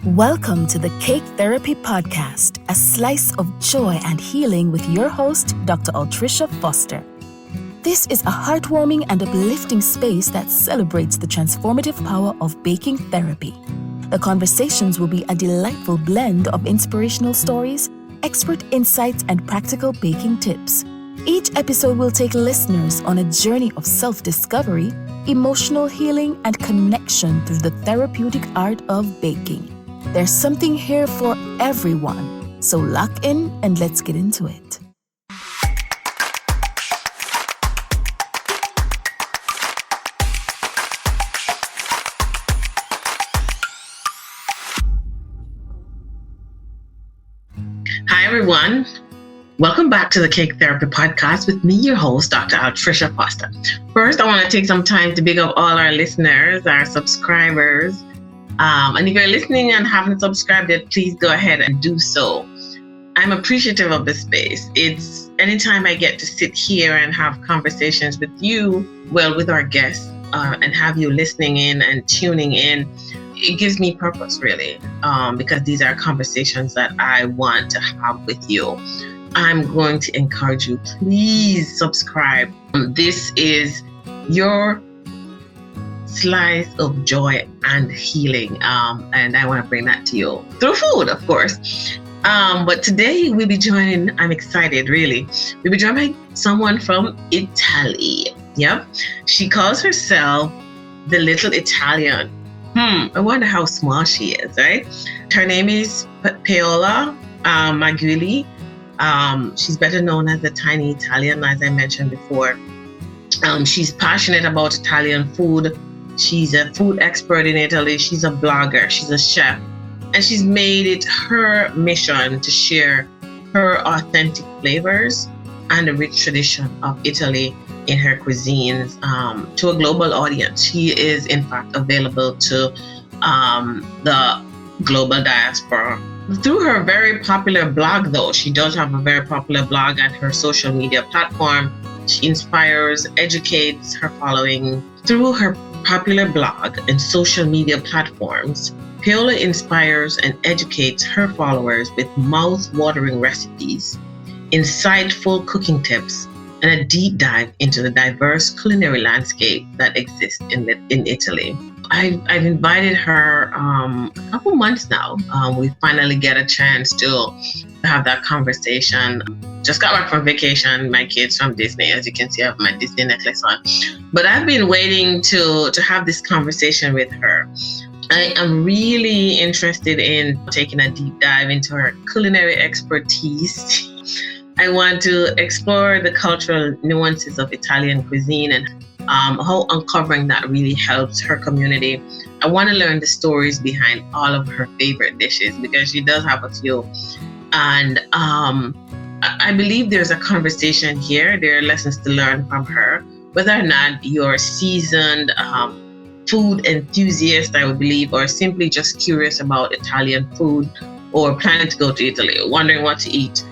Welcome to the Cake Therapy Podcast, a slice of joy and healing with your host, Dr. Altricia Foster. This is a heartwarming and uplifting space that celebrates the transformative power of baking therapy. The conversations will be a delightful blend of inspirational stories, expert insights, and practical baking tips. Each episode will take listeners on a journey of self-discovery, emotional healing, and connection through the therapeutic art of baking. There's something here for everyone, so lock in and let's get into it. Hi, everyone. Welcome back to the Cake Therapy Podcast with me, your host, Dr. Altricia Foster. First, I want to take some time to big up all our listeners, our subscribers. And if you're listening and haven't subscribed yet, please go ahead and do so. I'm appreciative of this space. It's anytime I get to sit here and have conversations with you, with our guests, and have you listening in and tuning in, it gives me purpose, really, because these are conversations that I want to have with you. I'm going to encourage you, please subscribe. This is your slice of joy and healing, and I want to bring that to you through food, of course. But today we'll be joining, I'm excited, really. We'll be joined by someone from Italy. Yep. She calls herself the Little Italian. I wonder how small she is, right? Her name is Paola Maggiulli. She's better known as the Tiny Italian, as I mentioned before. She's passionate about Italian food. She's a food expert in Italy. She's a blogger. She's a chef. And she's made it her mission to share her authentic flavors and the rich tradition of Italy in her cuisines to a global audience. She is, in fact, available to the global diaspora. Through her very popular blog, though, she does have a very popular blog and her social media platform. She inspires, educates her following. Through her popular blog and social media platforms, Paola inspires and educates her followers with mouth-watering recipes, insightful cooking tips, and a deep dive into the diverse culinary landscape that exists in Italy. I've invited her a couple months now. We finally get a chance to have that conversation. Just got back from vacation, my kids from Disney. As you can see, I have my Disney necklace on. But I've been waiting to have this conversation with her. I am really interested in taking a deep dive into her culinary expertise. I want to explore the cultural nuances of Italian cuisine and how uncovering that really helps her community. I want to learn the stories behind all of her favorite dishes because she does have a few. And I believe there's a conversation here. There are lessons to learn from her. Whether or not you're a seasoned food enthusiast, I would believe, or simply just curious about Italian food or planning to go to Italy, wondering what to eat.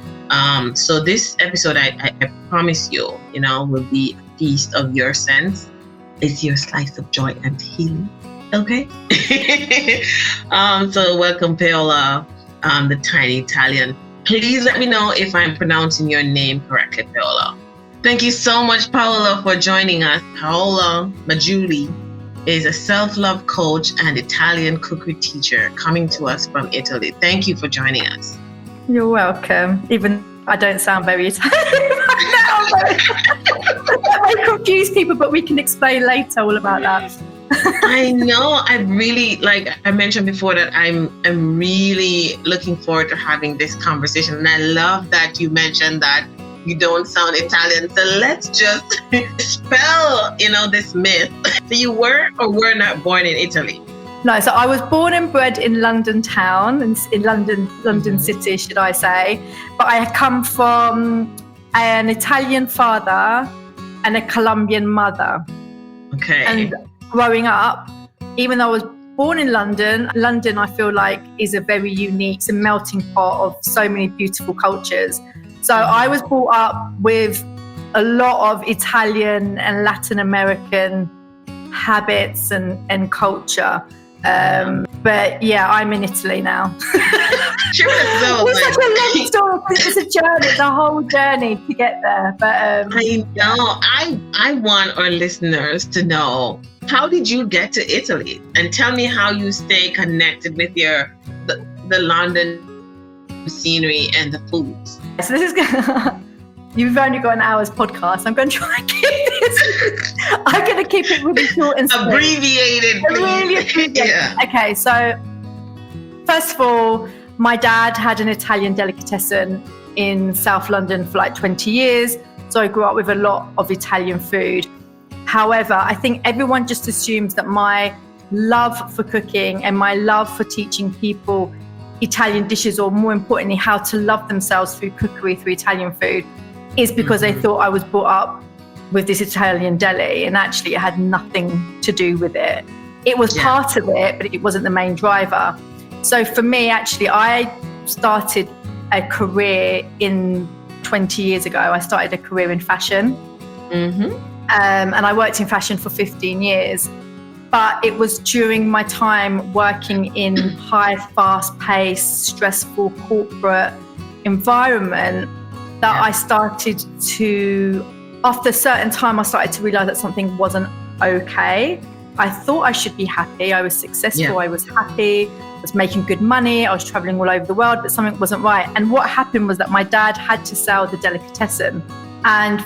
So this episode, I promise you, will be a feast of your sense. It's your slice of joy and healing. Okay? So welcome, Paola, the Tiny Italian. Please let me know if I'm pronouncing your name correctly, Paola. Thank you so much, Paola, for joining us. Paola Maggiulli is a self-love coach and Italian cookery teacher coming to us from Italy. Thank you for joining us. You're welcome. Even I don't sound very Italian. I confuse people, but we can explain later all about that. I know. I really, like I mentioned before, that I'm really looking forward to having this conversation. And I love that you mentioned that you don't sound Italian. So let's just dispel, this myth. So you were or were not born in Italy? No, so I was born and bred in London town, in London city, should I say. But I come from an Italian father and a Colombian mother. Okay. And growing up, even though I was born in London I feel like is a very unique, it's a melting pot of so many beautiful cultures. So I was brought up with a lot of Italian and Latin American habits and culture. But yeah, I'm in Italy now. Sure, so, it's such a long story. It's a journey. It's a whole journey to get there. But I know. I want our listeners to know, how did you get to Italy? And tell me how you stay connected with the London scenery and the foods. So this is you've only got an hour's podcast. I'm going to try and keep this. I'm going to keep it really short and sweet. Abbreviated. Really abbreviated. Yeah. Okay, so first of all, my dad had an Italian delicatessen in South London for like 20 years. So I grew up with a lot of Italian food. However, I think everyone just assumes that my love for cooking and my love for teaching people Italian dishes, or more importantly, how to love themselves through cookery, through Italian food, is because they thought I was brought up with this Italian deli, and actually it had nothing to do with it. It was part of it, but it wasn't the main driver. So for me, actually, I started a career 20 years ago. I started a career in fashion. And I worked in fashion for 15 years. But it was during my time working in high, fast-paced, stressful corporate environment that I started to, after a certain time, I started to realize that something wasn't okay. I thought I should be happy. I was successful. I was happy. I was making good money. I was traveling all over the world, but something wasn't right. And what happened was that my dad had to sell the delicatessen. And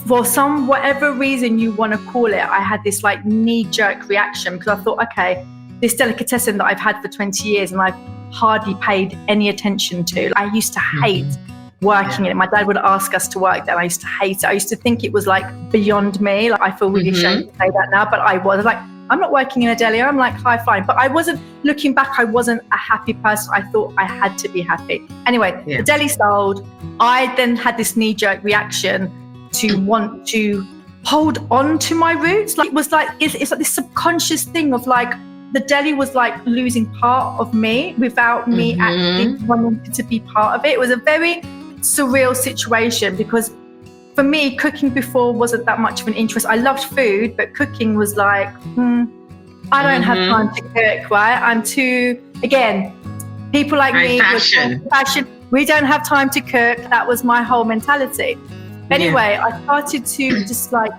for whatever reason you want to call it, I had this like knee-jerk reaction, because I thought, okay, this delicatessen that I've had for 20 years and I've hardly paid any attention to. I used to hate working in it. My dad would ask us to work there. I used to hate it. I used to think it was like beyond me. Like, I feel really ashamed to say that now, but I was like, I'm not working in a deli. I'm like, fine. But I wasn't, looking back, I wasn't a happy person. I thought I had to be happy. Anyway, the deli sold. I then had this knee-jerk reaction to want to hold on to my roots. Like, it was like, it's like this subconscious thing of like, the deli was like losing part of me without me actually wanting to be part of it. It was a very surreal situation, because for me, cooking before wasn't that much of an interest. I loved food, but cooking was like, I don't have time to cook, right? I'm too, again, people like me, fashion, we don't have time to cook. That was my whole mentality. Anyway, I started to just like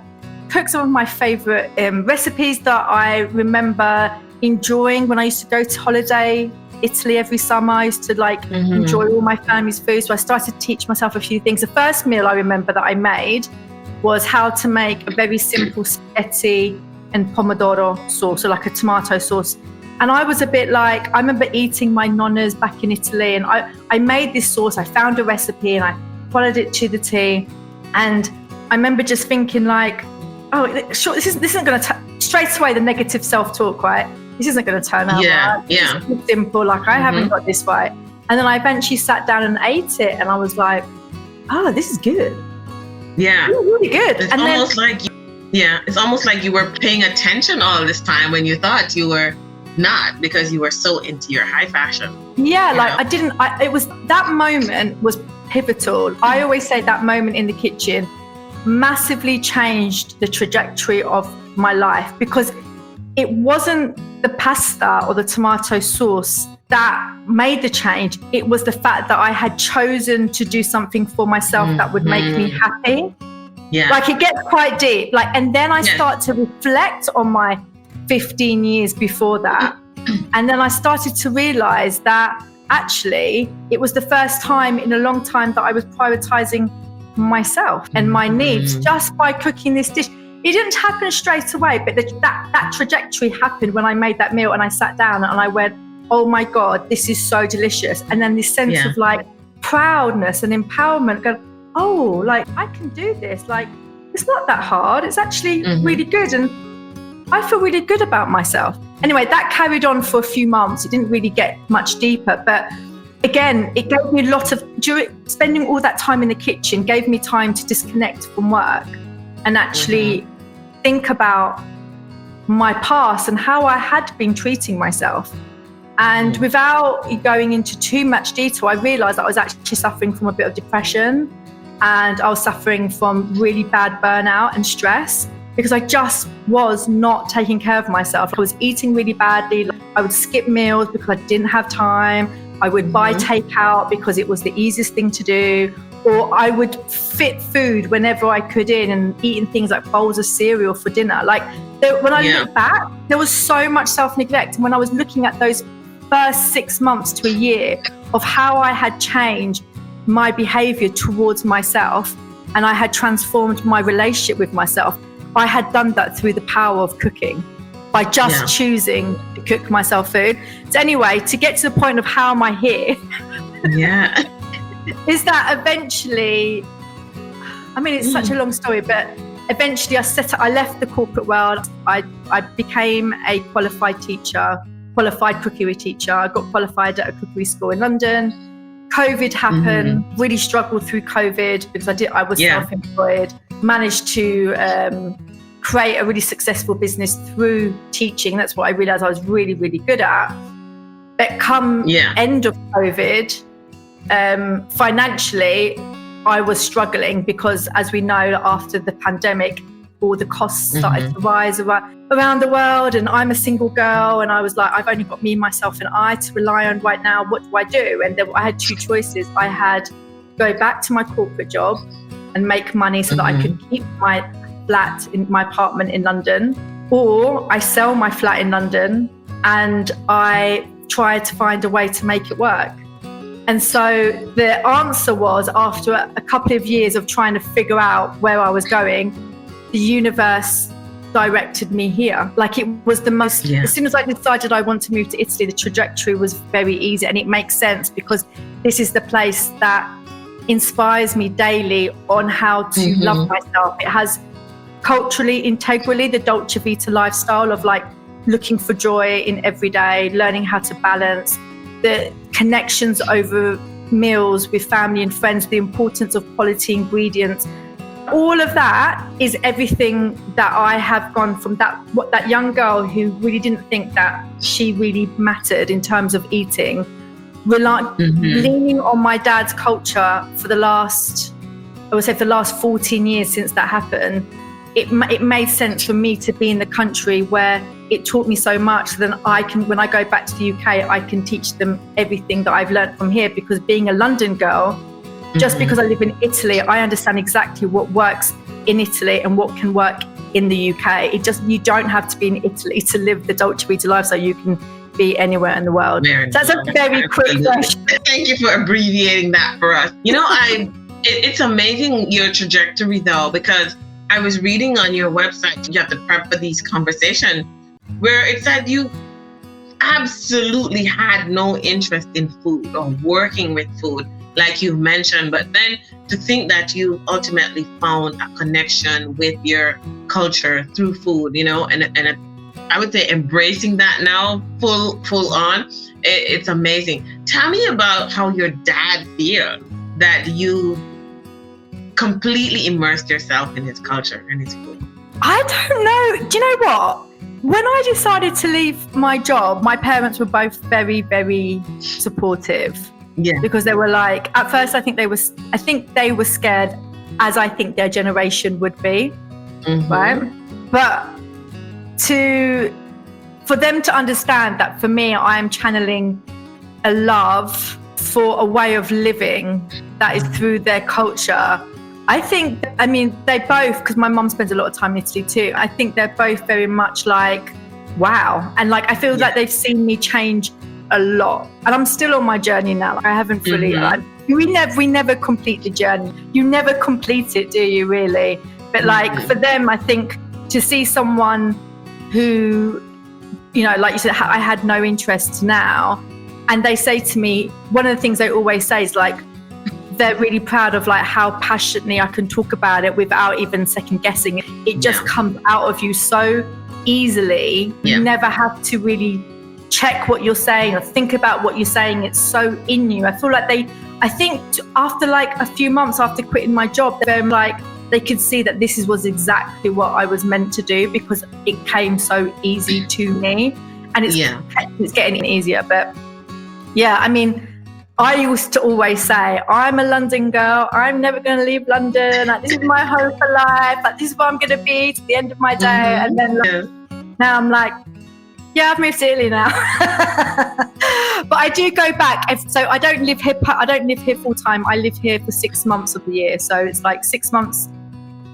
cook some of my favorite recipes that I remember enjoying when I used to go to holiday Italy every summer. I used to like enjoy all my family's food. So I started to teach myself a few things. The first meal I remember that I made was how to make a very simple spaghetti and pomodoro sauce, so like a tomato sauce. And I was a bit like, I remember eating my nonnas back in Italy, and I made this sauce. I found a recipe and I followed it to the T. And I remember just thinking like, oh, sure, this isn't going to, straight away the negative self-talk, right? This isn't going to turn out right. It's simple, like I haven't got this right. And then I eventually sat down and ate it, and I was like, oh, this is good. Yeah. It's really good. It's almost like you were paying attention all this time when you thought you were not, because you were so into your high fashion. Yeah, like it was, that moment was pivotal. I always say that moment in the kitchen massively changed the trajectory of my life, because it wasn't the pasta or the tomato sauce that made the change. It was the fact that I had chosen to do something for myself that would make me happy. Yeah. Like, it gets quite deep. Like, and then I start to reflect on my 15 years before that. And then I started to realize that actually it was the first time in a long time that I was prioritizing myself and my needs just by cooking this dish. It didn't happen straight away, but that trajectory happened when I made that meal and I sat down and I went, oh my God, this is so delicious. And then this sense of like proudness and empowerment, going, oh, like I can do this. Like, it's not that hard. It's actually really good. And I feel really good about myself. Anyway, that carried on for a few months. It didn't really get much deeper, but again, it gave me a lot of, spending all that time in the kitchen gave me time to disconnect from work and actually think about my past and how I had been treating myself. And without going into too much detail, I realized that I was actually suffering from a bit of depression, and I was suffering from really bad burnout and stress. because I just was not taking care of myself. I was eating really badly. I would skip meals because I didn't have time. I would buy takeout because it was the easiest thing to do. Or I would fit food whenever I could in and eating things like bowls of cereal for dinner. Like when I look back, there was so much self-neglect. And when I was looking at those first 6 months to a year of how I had changed my behavior towards myself and I had transformed my relationship with myself, I had done that through the power of cooking by just choosing to cook myself food. So anyway, to get to the point of how am I here? Is that eventually, I mean, it's such a long story, but eventually I left the corporate world. I became a qualified cookery teacher. I got qualified at a cookery school in London. COVID happened, really struggled through COVID because I was self-employed, managed to create a really successful business through teaching. That's what I realized I was really, really good at. But come end of COVID, financially, I was struggling because, as we know, after the pandemic, all the costs started to rise around the world, and I'm a single girl, and I was like, I've only got me, myself, and I to rely on right now. What do I do? And then I had two choices. I had go back to my corporate job and make money so that I could keep my flat in my apartment in London, or I sell my flat in London and I try to find a way to make it work. And so the answer was, after a couple of years of trying to figure out where I was going, the universe directed me here. Like, it was the most, as soon as I decided I want to move to Italy, the trajectory was very easy. And it makes sense because this is the place that inspires me daily on how to love myself. It has culturally, integrally, the Dolce Vita lifestyle of like looking for joy in every day, learning how to balance the connections over meals with family and friends, the importance of quality ingredients. All of that is everything that I have gone from that young girl who really didn't think that she really mattered in terms of eating, leaning on my dad's culture for the last 14 years since that happened. It made sense for me to be in the country where it taught me so much. So then when I go back to the UK, I can teach them everything that I've learned from here, because being a London girl, just because I live in Italy, I understand exactly what works in Italy and what can work in the UK. You don't have to be in Italy to live the Dolce Vita lifestyle. You can be anywhere in the world. So that's a very quick question. Thank you for abbreviating that for us. You know, it's amazing your trajectory though, because I was reading on your website, you have to prep for these conversations, where it said you absolutely had no interest in food or working with food, like you mentioned, but then to think that you ultimately found a connection with your culture through food, you know, and I would say embracing that now full on, it's amazing. Tell me about how your dad feels that you completely immersed yourself in his culture and his food. I don't know. Do you know what? When I decided to leave my job, my parents were both very, very supportive. Yeah. Because they were like, at first, I think they were scared, as I think their generation would be, right? But for them to understand that for me, I am channeling a love for a way of living that is through their culture. They both, because my mum spends a lot of time in Italy too, I think they're both very much like, wow. And like, I feel like they've seen me change a lot. And I'm still on my journey now. Like, I haven't fully, we never complete the journey. You never complete it, do you really? But like for them, I think to see someone who, you know, like you said, I had no interest now. And they say to me, one of the things they always say is like, they're really proud of like how passionately I can talk about it without even second guessing. It just comes out of you so easily. You never have to really check what you're saying or think about what you're saying. It's so in you. I feel like I think after like a few months after quitting my job, they're like, they could see that this was exactly what I was meant to do, because it came so easy to me, and it's getting easier. But yeah, I mean, I used to always say, I'm a London girl. I'm never going to leave London. Like, this is my home for life. Like, this is where I'm going to be to the end of my day. And then now I'm like, yeah, I've moved to Italy now. But I do go back. So I don't live here full time. I live here for 6 months of the year. So it's like 6 months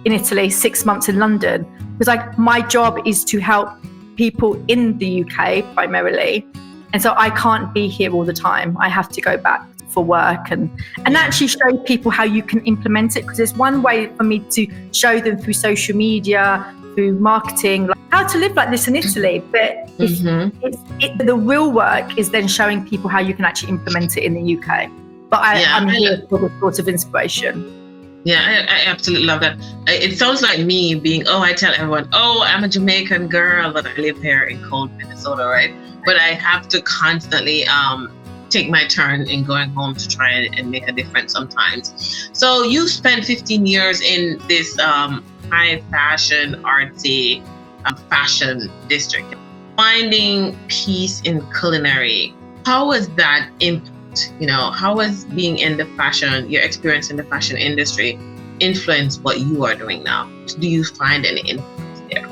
in Italy, 6 months in London. Because like my job is to help people in the UK primarily. And so I can't be here all the time. I have to go back for work and actually show people how you can implement it. Because there's one way for me to show them through social media, through marketing, like how to live like this in Italy. But the real work is then showing people how you can actually implement it in the UK. But I'm here for the sort of inspiration. Yeah, I absolutely love that. It sounds like me being, I tell everyone, I'm a Jamaican girl, but I live here in cold Minnesota, right? But I have to constantly take my turn in going home to try and make a difference sometimes. So you spent 15 years in this high fashion, artsy fashion district. Finding peace in culinary, how was that impact? How was being in the fashion, your experience in the fashion industry influence what you are doing now? Do you find any influence there?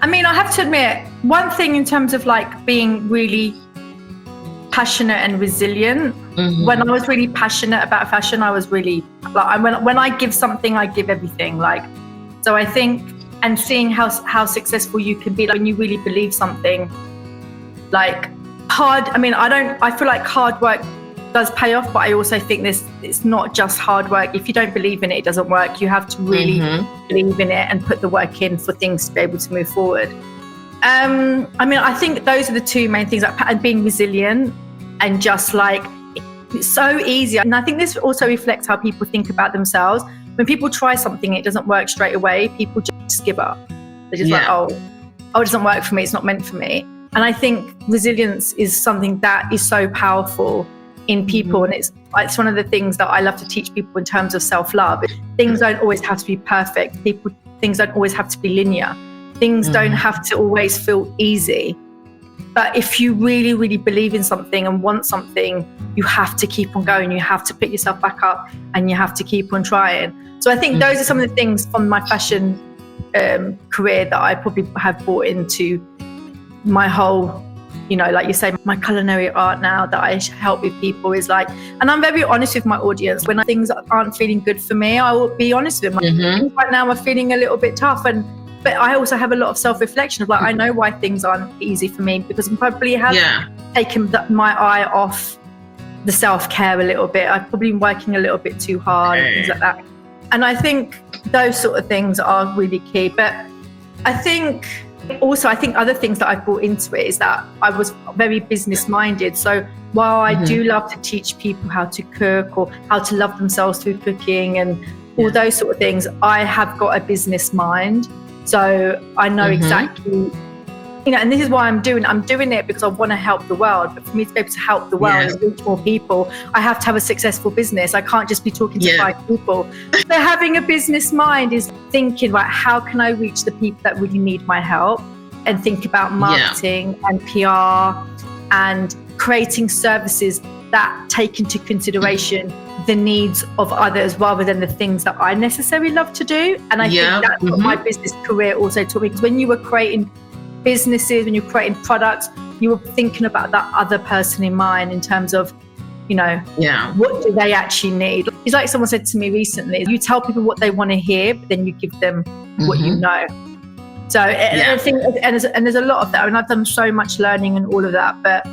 I mean, I have to admit, one thing in terms of like being really passionate and resilient, when I was really passionate about fashion, I was really like, when I give something, I give everything. Like, so I think, and seeing how successful you can be, like when you really believe something, like I feel like hard work does pay off, but I also think it's not just hard work. If you don't believe in it, it doesn't work. You have to really believe in it and put the work in for things to be able to move forward. I think those are the two main things, like being resilient and just like, it's so easy. And I think this also reflects how people think about themselves. When people try something, it doesn't work straight away, people just give up. They're just like, it doesn't work for me, it's not meant for me. And I think resilience is something that is so powerful in people, and it's one of the things that I love to teach people in terms of self-love. Things don't always have to be perfect. Things don't always have to be linear. Things don't have to always feel easy. But if you really, really believe in something and want something, you have to keep on going. You have to pick yourself back up and you have to keep on trying. So I think those are some of the things from my fashion career that I probably have brought into my whole, like you say, my culinary art now that I help with people is like, and I'm very honest with my audience. When things aren't feeling good for me, I will be honest with them. Right now I'm feeling a little bit tough, but I also have a lot of self-reflection of like, I know why things aren't easy for me, because I probably have taken my eye off the self-care a little bit. I've probably been working a little bit too hard and things like that. And I think those sort of things are really key. But I think other things that I brought into it is that I was very business minded. So while I do love to teach people how to cook or how to love themselves through cooking and all those sort of things, I have got a business mind. So I know exactly, and this is why I'm doing it because I want to help the world. But for me to be able to help the world and reach more people, I have to have a successful business. I can't just be talking to 5 people. So having a business mind is thinking, right, how can I reach the people that really need my help, and think about marketing and PR and creating services that take into consideration the needs of others rather than the things that I necessarily love to do. And I think that's what my business career also taught me, because when you were creating businesses, when you're creating products, you were thinking about that other person in mind in terms of, what do they actually need? It's like someone said to me recently, you tell people what they want to hear, but then you give them what you know. So I think, and there's a lot of that. I mean, I've done so much learning and all of that, but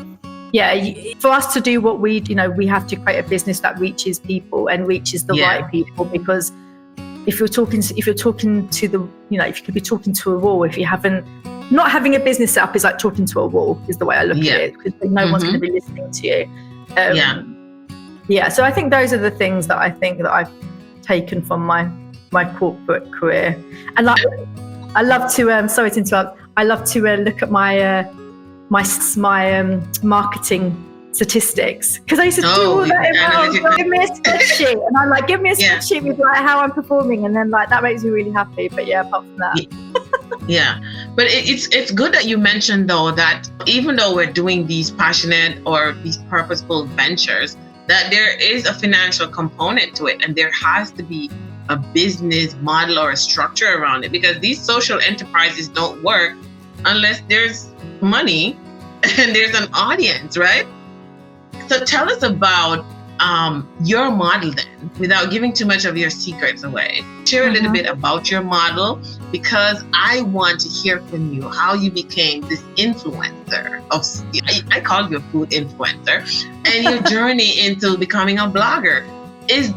for us to do what we have to create a business that reaches people and reaches the right people. Because if you're talking to the, if you could be talking to a wall, if you haven't, not having a business set up is like talking to a wall, is the way I look at it, because no one's going to be listening to you. So I think those are the things that I think that I've taken from my corporate career. And like, I love to, sorry to interrupt, I love to look at my marketing statistics, because I used to do all that. Give me a spreadsheet, and I'm like, give me a spreadsheet with like how I'm performing, and then like that makes me really happy. But apart from that, but it's good that you mentioned though that even though we're doing these passionate or these purposeful ventures, that there is a financial component to it, and there has to be a business model or a structure around it, because these social enterprises don't work unless there's money and there's an audience, right? So tell us about your model then, without giving too much of your secrets away. Share a little bit about your model, because I want to hear from you how you became this influencer I call you a food influencer, and your journey into becoming a blogger. Is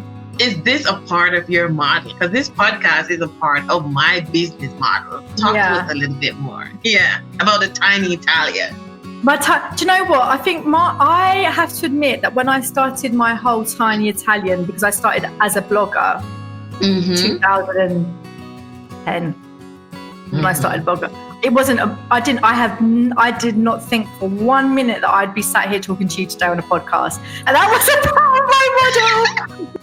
this a part of your model? Because this podcast is a part of my business model. Talk to us a little bit more. Yeah, about the tiny Italian. Do you know what? I think I have to admit that when I started my whole tiny Italian, because I started as a blogger, 2010, when I started blogger, it wasn't. I did not think for 1 minute that I'd be sat here talking to you today on a podcast, and that wasn't part of my model.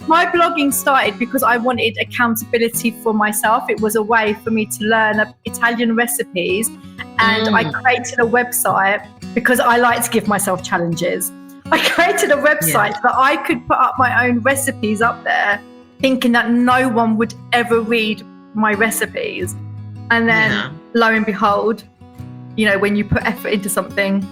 My blogging started because I wanted accountability for myself. It was a way for me to learn Italian recipes, and I created a website because I like to give myself challenges. I created a website that I could put up my own recipes up there, thinking that no one would ever read my recipes. And then lo and behold, you know, when you put effort into something,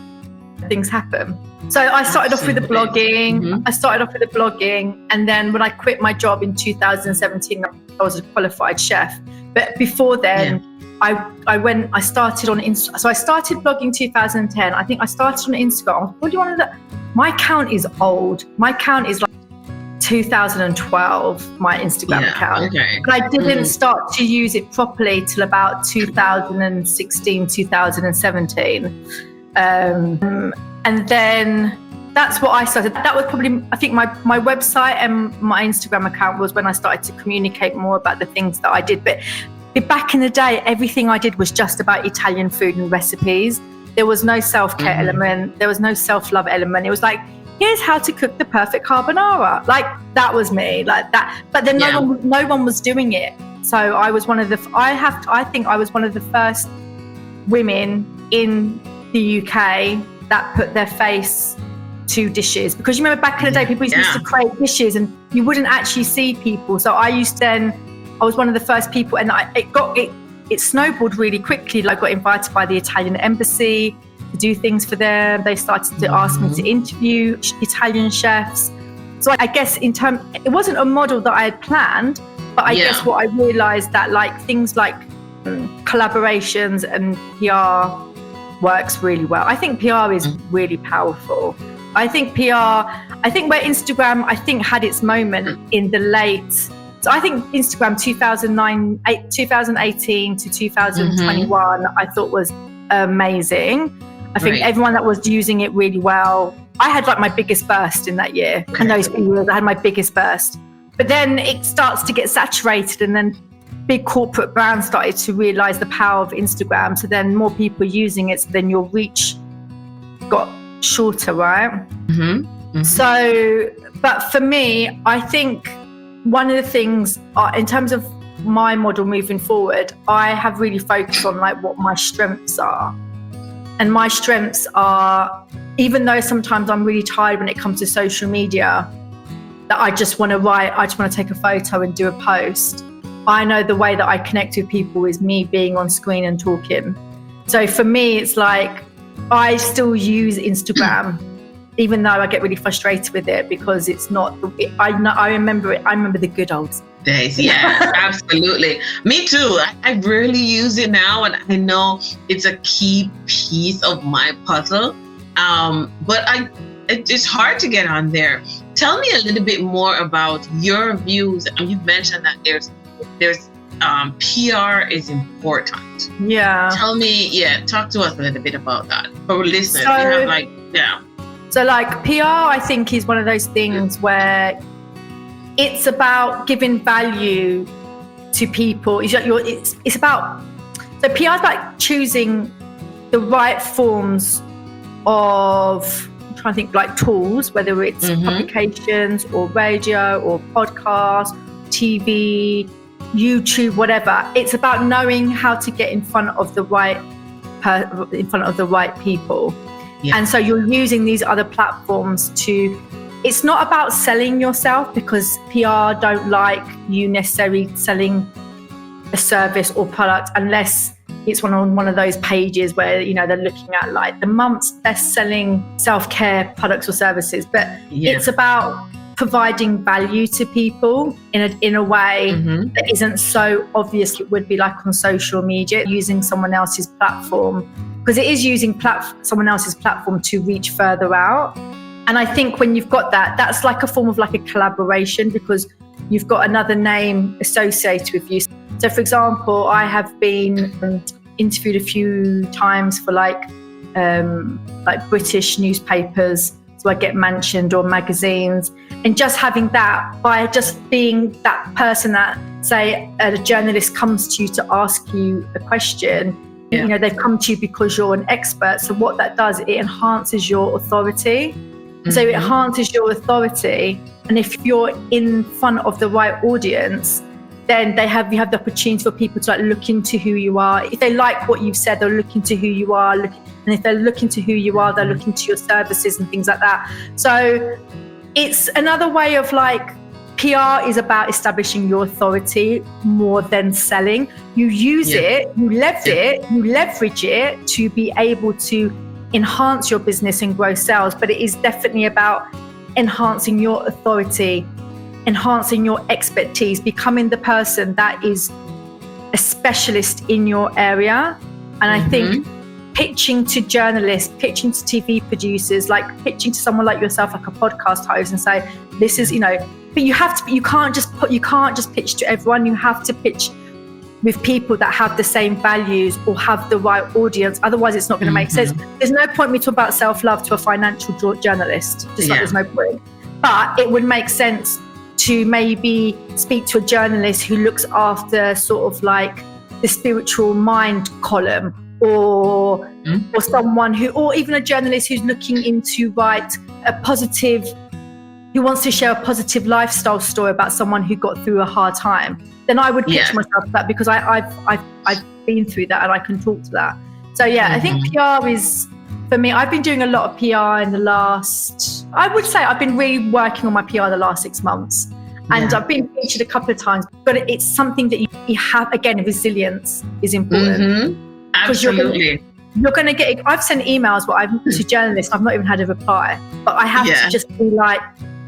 things happen. So I started off with the blogging. I started off with the blogging. And then when I quit my job in 2017, I was a qualified chef. But before then, I started on Instagram. So I started blogging 2010. I think I started on Instagram. My account is old. My account is like 2012, my Instagram account. Okay. But I didn't start to use it properly till about 2016, 2017. And then that's what I started. That was probably, I think my website and my Instagram account was when I started to communicate more about the things that I did. But back in the day, everything I did was just about Italian food and recipes. There was no self-care element. There was no self-love element. It was like, here's how to cook the perfect carbonara. Like, that was me, like that. But then no one was doing it. So I was one of the, I think I was one of the first women in the UK that put their face to dishes. Because you remember back in the day, people used to create dishes and you wouldn't actually see people. So I was one of the first people, and it snowballed really quickly. Like, I got invited by the Italian embassy to do things for them. They started to ask me to interview Italian chefs. So I guess it wasn't a model that I had planned, but I guess what I realized that like things like collaborations and PR works really well. I think PR is really powerful. I think where Instagram, had its moment in the late, so I think Instagram 2018 to 2021, I thought was amazing. I think everyone that was using it really well. I had like my biggest burst in that year. Okay. And those few years, I had my biggest burst. But then it starts to get saturated, and then big corporate brands started to realize the power of Instagram. So then more people using it, so then your reach got shorter, right? So, but for me, I think one of the things in terms of my model moving forward, I have really focused on like what my strengths are. And my strengths are, even though sometimes I'm really tired when it comes to social media, that I just want to write, I just want to take a photo and do a post. I know the way that I connect with people is me being on screen and talking. So for me, it's like, I still use Instagram, even though I get really frustrated with it because it's not, I remember it. I remember the good old days. Yeah, absolutely. Me too. I rarely use it now, and I know it's a key piece of my puzzle. But it's hard to get on there. Tell me a little bit more about your views. You've mentioned that there's PR is important. Yeah. Talk to us a little bit about that. For listeners, So like PR, I think, is one of those things where it's about giving value to people. It's about, so PR is about choosing the right forms of, I'm trying to think, like tools, whether it's publications or radio or podcast, TV, YouTube, whatever. It's about knowing how to get in front of the right people. Yeah. And so you're using these other platforms to it's not about selling yourself, because PR don't like you necessarily selling a service or product unless it's on one of those pages where, you know, they're looking at like the month's best selling self-care products or services. But it's about providing value to people in a way that isn't so obvious it would be like on social media, using someone else's platform, because it is using someone else's platform to reach further out. And I think when you've got that, that's like a form of like a collaboration, because you've got another name associated with you. So for example, I have been interviewed a few times for like British newspapers, so I get mentioned, or magazines, and just having that, by just being that person that, say, a journalist comes to you to ask you a question, you know, they've come to you because you're an expert. So what that does, it enhances your authority. So it enhances your authority, and if you're in front of the right audience, then you have the opportunity for people to like look into who you are. If they like what you've said, they'll look into who you are, and if they're looking to who you are, they'll look into your services and things like that. So it's another way of like, PR is about establishing your authority more than selling. You use it, you leverage it to be able to enhance your business and grow sales, but it is definitely about enhancing your authority, enhancing your expertise, becoming the person that is a specialist in your area. And I think pitching to journalists, pitching to TV producers, like pitching to someone like yourself, like a podcast host, and say, this is, you know, but you can't just pitch to everyone. You have to pitch with people that have the same values or have the right audience. Otherwise, it's not going to make sense. There's no point me talking about self-love to a financial journalist. Just like there's no point. But it would make sense to maybe speak to a journalist who looks after sort of like the spiritual mind column, or someone who, or even a journalist who's looking into write a positive, who wants to share a positive lifestyle story about someone who got through a hard time. Then I would pitch myself that, because I've been through that and I can talk to that. So I think PR is, for me, I've been doing a lot of PR in the last, I would say I've been really working on my PR the last 6 months. And I've been featured a couple of times, but it's something that you have, again, resilience is important. Absolutely. You're going to get, I've sent emails to journalists, I've not even had a reply, but I have to just be like,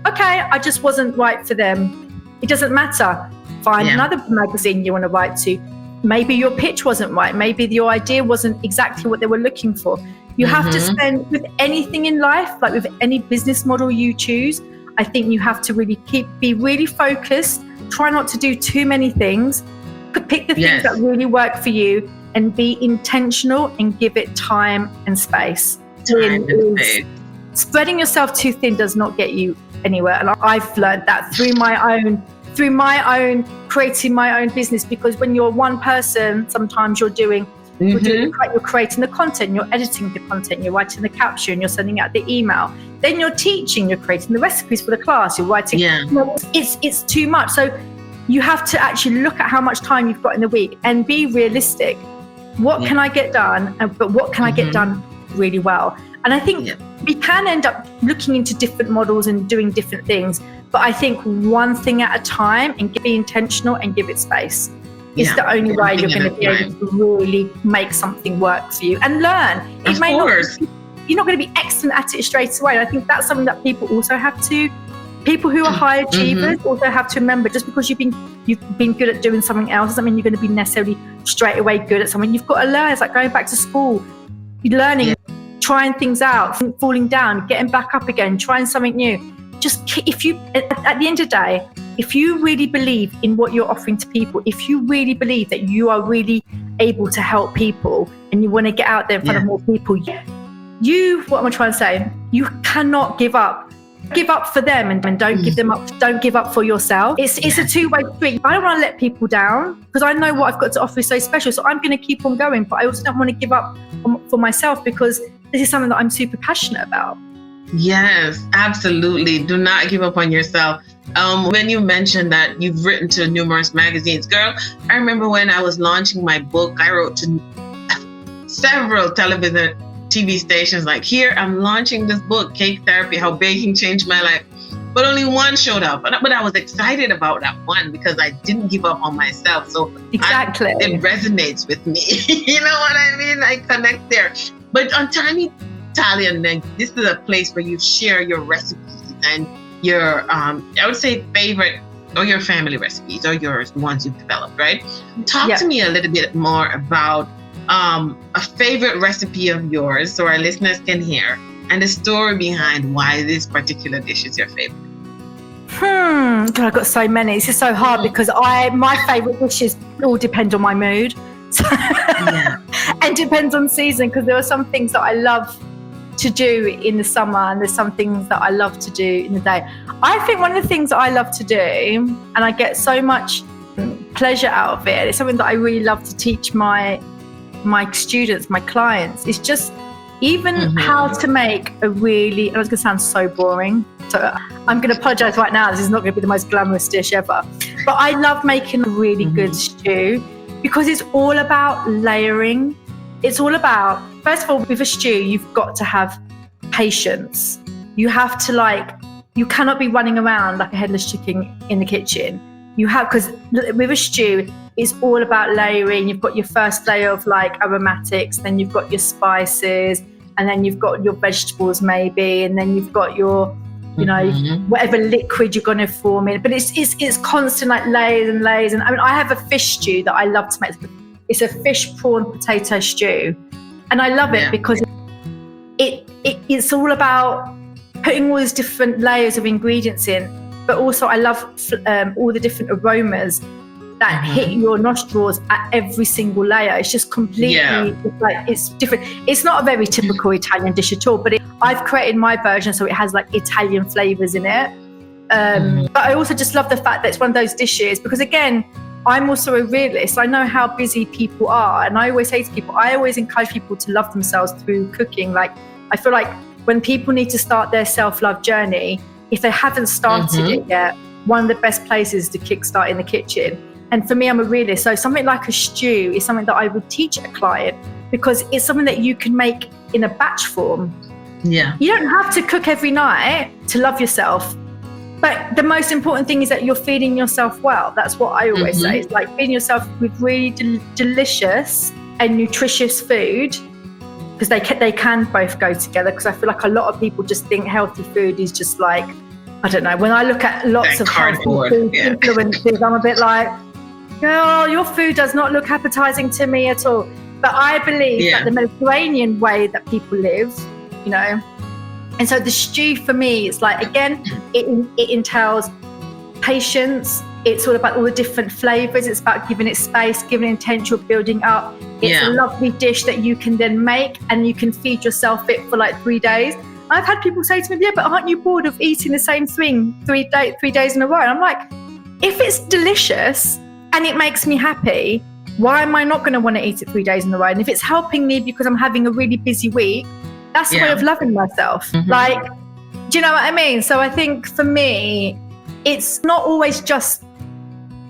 okay, I just wasn't right for them. It doesn't matter. Find another magazine you want to write to. Maybe your pitch wasn't right. Maybe your idea wasn't exactly what they were looking for. You have to spend, with anything in life, like with any business model you choose, I think you have to really be really focused. Try not to do too many things. Pick the things that really work for you and be intentional and give it time and space. Spreading yourself too thin does not get you anywhere. And I've learned that through my own creating my own business, because when you're one person, sometimes you're creating the content, you're editing the content, you're writing the caption, you're sending out the email, then you're teaching, you're creating the recipes for the class, you're writing. It's too much. So you have to actually look at how much time you've got in the week and be realistic. What can I get done? But what can I get done really well? And I think we can end up looking into different models and doing different things. But I think one thing at a time, and be intentional and give it space. Is the only way you're going to be able to really make something work for you and learn. It may not, you're not going to be excellent at it straight away. I think that's something that people also have to. People who are high achievers also have to remember, just because you've been good at doing something else doesn't mean you're going to be necessarily straight away good at something. You've got to learn. It's like going back to school, you're learning, trying things out, falling down, getting back up again, trying something new. Just if you, at the end of the day, if you really believe in what you're offering to people, if you really believe that you are really able to help people and you want to get out there in front of more people, what am I trying to say? You cannot give up. Give up for them and don't give up for yourself. It's a two-way street. I don't want to let people down, because I know what I've got to offer is so special. So I'm going to keep on going, but I also don't want to give up for myself, because this is something that I'm super passionate about. Yes, absolutely. Do not give up on yourself. When you mentioned that you've written to numerous magazines, girl, I remember when I was launching my book, I wrote to several TV stations, like, here, I'm launching this book, Cake Therapy, How Baking Changed My Life. but only one showed up. But I was excited about that one because I didn't give up on myself. So exactly, it resonates with me. You know what I mean? I connect there. But on Tiny Italian, this is a place where you share your recipes and your, I would say, favorite or your family recipes or yours, the ones you've developed, right? Talk to me a little bit more about a favorite recipe of yours so our listeners can hear, and the story behind why this particular dish is your favorite. God, I've got so many. It's just so hard because my favorite dishes all depend on my mood. So and depends on season, because there are some things that I love to do in the summer and there's some things that I love to do in the day. I think one of the things that I love to do, and I get so much pleasure out of it, it's something that I really love to teach my students, my clients, is just even how to make a really, and it's going to sound so boring, so I'm going to apologize right now, this is not going to be the most glamorous dish ever, but I love making a really good stew because it's all about layering. It's all about, first of all, with a stew, you've got to have patience. You have to you cannot be running around like a headless chicken in the kitchen. You have, because with a stew, it's all about layering. You've got your first layer of aromatics, then you've got your spices, and then you've got your vegetables maybe, and then you've got your, you know, whatever liquid you're going to form in. But it's constant layers and layers. And I mean, I have a fish stew that I love to make. It's a fish, prawn, potato stew. And I love it because it's all about putting all these different layers of ingredients in. But also I love all the different aromas that hit your nostrils at every single layer. It's just completely, it's different. It's not a very typical Italian dish at all, but I've created my version so it has Italian flavors in it. But I also just love the fact that it's one of those dishes because, again, I'm also a realist. I know how busy people are. And I always say to people, I always encourage people to love themselves through cooking. I feel like when people need to start their self-love journey, if they haven't started it yet, one of the best places to kickstart in the kitchen. And for me, I'm a realist. So something like a stew is something that I would teach a client because it's something that you can make in a batch form. Yeah. You don't have to cook every night to love yourself. But the most important thing is that you're feeding yourself well. That's what I always say. It's like feeding yourself with really delicious and nutritious food, because they can both go together. Because I feel like a lot of people just think healthy food is just I don't know. When I look at lots of healthy food influencers, I'm a bit like, oh, your food does not look appetizing to me at all. But I believe that the Mediterranean way that people live, you know. And so the stew for me, it's again, it entails patience. It's all about all the different flavors. It's about giving it space, giving it intentional building up. It's a lovely dish that you can then make and you can feed yourself it for 3 days. I've had people say to me, but aren't you bored of eating the same thing 3 days in a row? And I'm like, if it's delicious and it makes me happy, why am I not going to want to eat it 3 days in a row? And if it's helping me because I'm having a really busy week, that's the way of loving myself. Do you know what I mean? So I think for me, it's not always just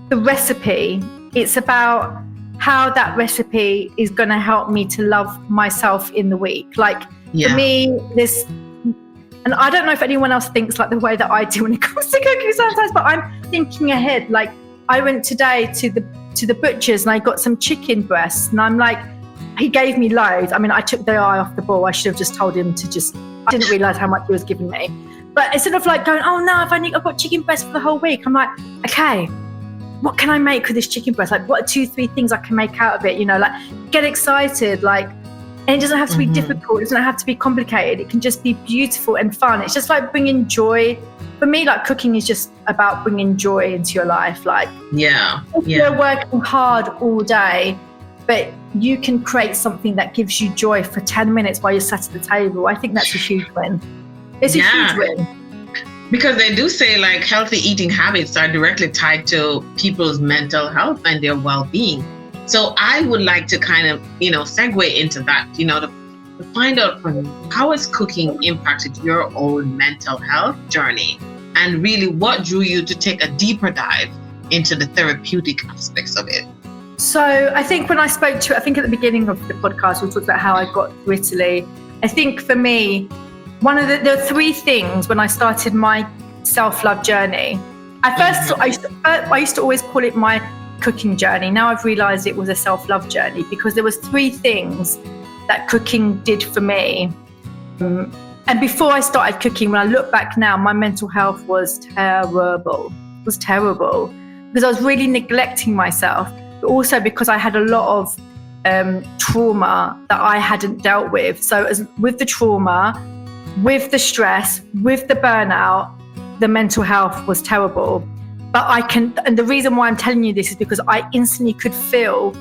the recipe. It's about how that recipe is going to help me to love myself in the week. For me, this, and I don't know if anyone else thinks the way that I do when it comes to cooking sometimes, but I'm thinking ahead. I went today to the butcher's and I got some chicken breasts, and I'm like, he gave me loads. I mean, I took the eye off the ball. I should have just told him to I didn't realize how much he was giving me. But instead of going, oh no, I've got chicken breast for the whole week, I'm like, okay, what can I make with this chicken breast? What are 2-3 things I can make out of it? Get excited, and it doesn't have to be difficult. It doesn't have to be complicated. It can just be beautiful and fun. It's just bringing joy. For me, cooking is just about bringing joy into your life. If you're working hard all day, but you can create something that gives you joy for 10 minutes while you're sat at the table, I think that's a huge win. It's a huge win. Because they do say healthy eating habits are directly tied to people's mental health and their well-being. So I would like to kind of, segue into that, to find out from you, how has cooking impacted your own mental health journey? And really, what drew you to take a deeper dive into the therapeutic aspects of it? So I think when I spoke to, I think at the beginning of the podcast, we talked about how I got to Italy. I think for me, there were 3 things when I started my self-love journey. At first, I used to always call it my cooking journey. Now I've realized it was a self-love journey, because there was 3 things that cooking did for me. And before I started cooking, when I look back now, my mental health was terrible. It was terrible because I was really neglecting myself, but also because I had a lot of trauma that I hadn't dealt with. So with the trauma, with the stress, with the burnout, the mental health was terrible. But and the reason why I'm telling you this is because I instantly could feel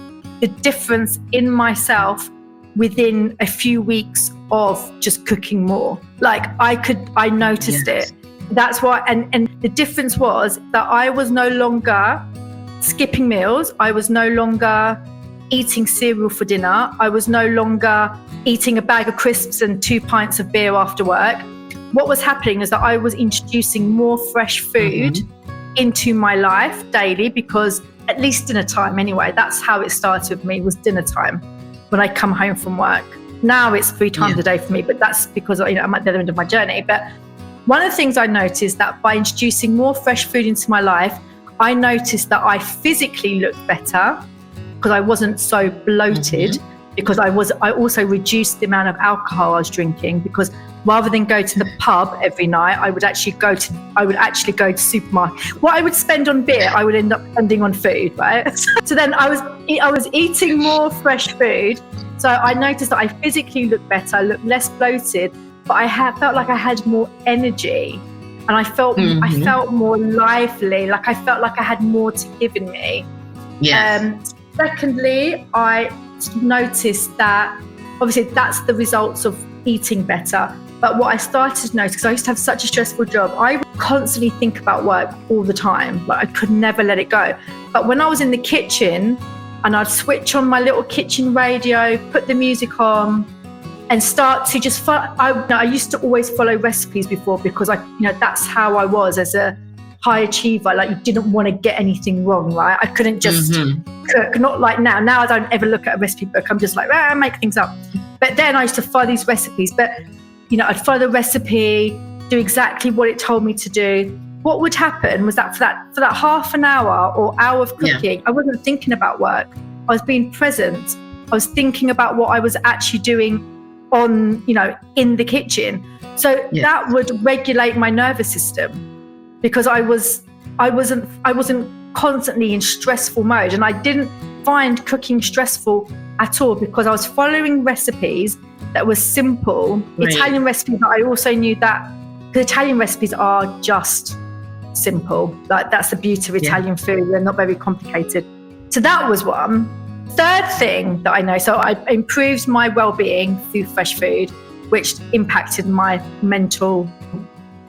the difference in myself within a few weeks of just cooking more. Like I noticed it. That's why, and the difference was that I was no longer skipping meals. I was no longer eating cereal for dinner. I was no longer eating a bag of crisps and 2 pints of beer after work. What was happening is that I was introducing more fresh food into my life daily, because at least dinner time anyway, that's how it started with me, was dinner time when I come home from work. Now it's 3 times a day for me, but that's because I'm at the end of my journey. But one of the things I noticed that by introducing more fresh food into my life, I noticed that I physically looked better because I wasn't so bloated, because I also reduced the amount of alcohol I was drinking, because rather than go to the pub every night, I would actually go to supermarket. What I would spend on beer, I would end up spending on food, right? So then I was eating more fresh food. So I noticed that I physically looked better, I looked less bloated, but I felt like I had more energy, and I felt more lively. Like I felt like I had more to give in me. Yes. Secondly, I noticed that obviously that's the results of eating better. But what I started to notice, because I used to have such a stressful job, I would constantly think about work all the time. Like I could never let it go. But when I was in the kitchen and I'd switch on my little kitchen radio, put the music on, and start to just follow. I used to always follow recipes before, because that's how I was as a high achiever. Like you didn't want to get anything wrong, right? I couldn't just cook, not like now. Now I don't ever look at a recipe book. I'm just like, I make things up. But then I used to follow these recipes. But I'd follow the recipe, do exactly what it told me to do. What would happen was that for that half an hour or hour of cooking, I wasn't thinking about work. I was being present. I was thinking about what I was actually doing on, in the kitchen. So that would regulate my nervous system, because I wasn't constantly in stressful mode, and I didn't find cooking stressful at all, because I was following recipes that were simple, Italian recipes. But I also knew that the Italian recipes are just simple. Like that's the beauty of Italian food. They're not very complicated. So that was one. Third thing that I know, so I improved my well-being through fresh food, which impacted my mental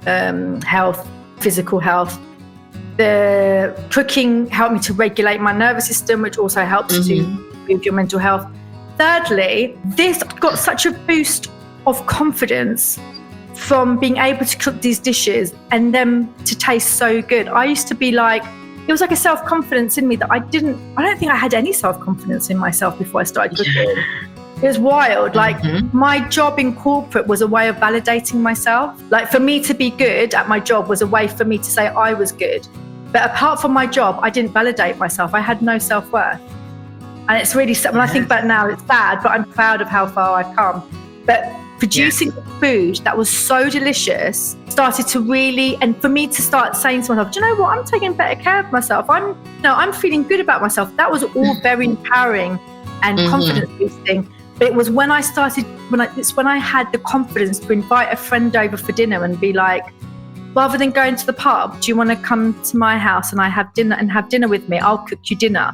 health, physical health. The cooking helped me to regulate my nervous system, which also helps to improve your mental health. Thirdly, this got such a boost of confidence from being able to cook these dishes and them to taste so good. I used to be like, it was like a self-confidence in me that I don't think I had any self-confidence in myself before I started cooking. It was wild. Like my job in corporate was a way of validating myself. Like for me to be good at my job was a way for me to say I was good. But apart from my job, I didn't validate myself. I had no self-worth. And it's really sad. When I think about it now, it's sad, but I'm proud of how far I've come. But producing food that was so delicious started to really, and for me to start saying to myself, do you know what? I'm taking better care of myself. I'm feeling good about myself. That was all very empowering and confidence boosting. But it was when I had the confidence to invite a friend over for dinner and be like, rather than going to the pub, do you want to come to my house and have dinner with me? I'll cook you dinner.